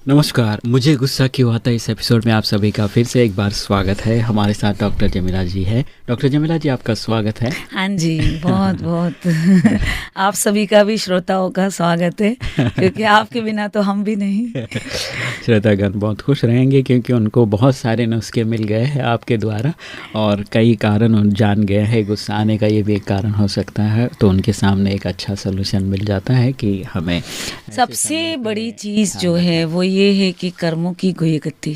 नमस्कार, मुझे गुस्सा क्यों आता है इस एपिसोड में आप सभी का फिर से एक बार स्वागत है। हमारे साथ डॉक्टर जमीला जी है। डॉक्टर जमीला जी, आपका स्वागत है। हाँ जी, बहुत बहुत आप सभी का भी श्रोताओं का स्वागत है, क्योंकि आपके बिना तो हम भी नहीं। श्रोतागण बहुत खुश रहेंगे क्योंकि उनको बहुत सारे नुस्खे मिल गए हैं आपके द्वारा और कई कारण उन जान गए हैं। गुस्सा आने का ये भी एक कारण हो सकता है, तो उनके सामने एक अच्छा सोल्यूशन मिल जाता है कि हमें सबसे बड़ी चीज़ जो है वो ये है कि कर्मों की गति।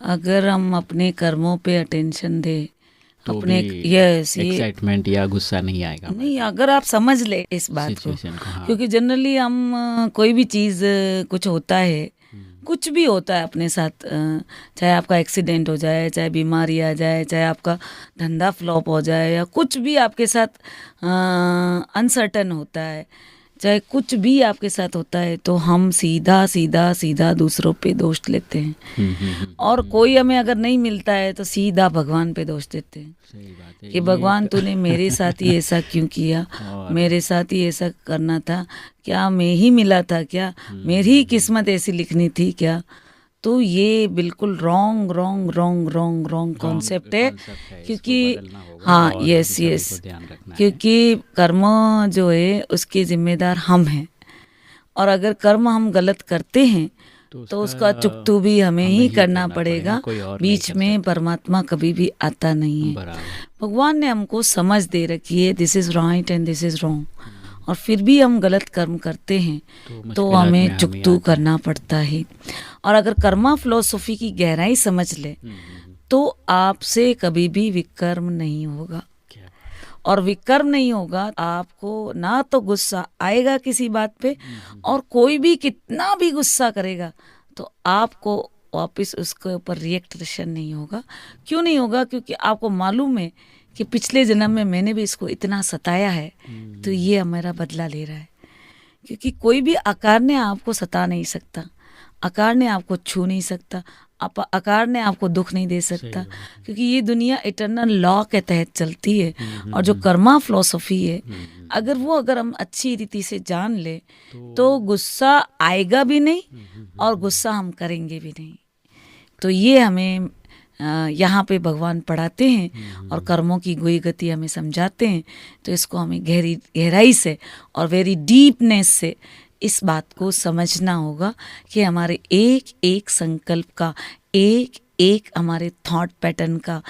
अगर हम अपने कर्मों पे अटेंशन दें तो अपने भी यस ये एक्साइटमेंट या गुस्सा नहीं आएगा नहीं, अगर आप समझ ले इस बात को, सिचुएशन को। हाँ। क्योंकि जनरली हम कोई भी चीज़ कुछ होता है, कुछ भी होता है अपने साथ, चाहे आपका एक्सीडेंट हो जाए, चाहे बीमारी आ जाए, चाहे आपका धंधा फ्लॉप हो जाए, या कुछ भी आपके साथ अनसर्टन होता है, चाहे कुछ भी आपके साथ होता है, तो हम सीधा सीधा सीधा दूसरों पे दोष लेते हैं। और कोई हमें अगर नहीं मिलता है तो सीधा भगवान पे दोष देते हैं। सही बात है कि भगवान तूने मेरे साथ ही ऐसा क्यों किया, और मेरे साथ ही ऐसा करना था क्या, मैं ही मिला था क्या, मेरी ही किस्मत ऐसी लिखनी थी क्या। तो ये बिल्कुल wrong wrong wrong wrong wrong concept है, क्योंकि हाँ यस यस, क्योंकि कर्म जो है उसके जिम्मेदार हम हैं, और अगर कर्म हम गलत करते हैं तो उसका चुकतू भी हमें ही करना पड़ेगा। बीच में परमात्मा कभी भी आता नहीं है। भगवान ने हमको समझ दे रखी है, this is right and this is wrong, और फिर भी हम गलत कर्म करते हैं तो हमें चुकतू करना पड़ता है। और अगर कर्मा फिलोसफी की गहराई समझ ले तो आपसे कभी भी विकर्म नहीं होगा, और विकर्म नहीं होगा, आपको ना तो गुस्सा आएगा किसी बात पे, और कोई भी कितना भी गुस्सा करेगा तो आपको वापस उसके ऊपर रिएक्शन नहीं होगा। क्यों नहीं होगा? क्योंकि आपको मालूम है कि पिछले जन्म में मैंने भी इसको इतना सताया है, तो ये मेरा बदला ले रहा है। क्योंकि कोई भी आकार ने आपको सता नहीं सकता, आकार ने आपको छू नहीं सकता, आकार ने आपको दुख नहीं दे सकता, क्योंकि ये दुनिया इटर्नल लॉ के तहत चलती है। और जो कर्मा फिलोसफी है, अगर हम अच्छी रीति से जान ले तो गुस्सा आएगा भी नहीं और गुस्सा हम करेंगे भी नहीं। तो ये हमें यहाँ पे भगवान पढ़ाते हैं और कर्मों की गति हमें समझाते हैं। तो इसको हमें गहराई से और वेरी डीपनेस से इस बात को समझना होगा कि हमारे एक एक संकल्प का, एक एक हमारे थॉट पैटर्न का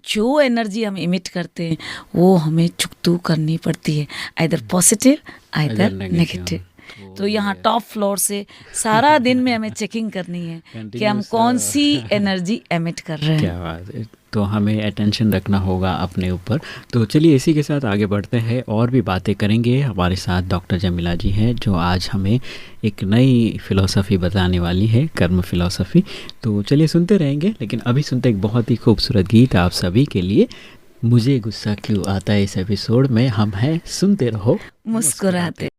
जो एनर्जी हम इमिट करते हैं वो हमें चुकतू करनी पड़ती है, आइदर पॉजिटिव आइदर नेगेटिव। तो यहाँ टॉप फ्लोर से सारा दिन में हमें चेकिंग करनी है कि हम कौन सी एनर्जी एमिट कर रहे हैं। क्या बात है। तो हमें अटेंशन रखना होगा अपने ऊपर। तो चलिए इसी के साथ आगे बढ़ते हैं और भी बातें करेंगे। हमारे साथ डॉक्टर जमीला जी हैं जो आज हमें एक नई फ़िलॉसफ़ी बताने वाली है, कर्म फ़िलॉसफ़ी। तो चलिए सुनते रहेंगे, लेकिन अभी सुनते एक बहुत ही खूबसूरत गीत आप सभी के लिए। मुझे गुस्सा क्यों आता है इस एपिसोड में हम हैं सुनते रहो मुस्कुराते।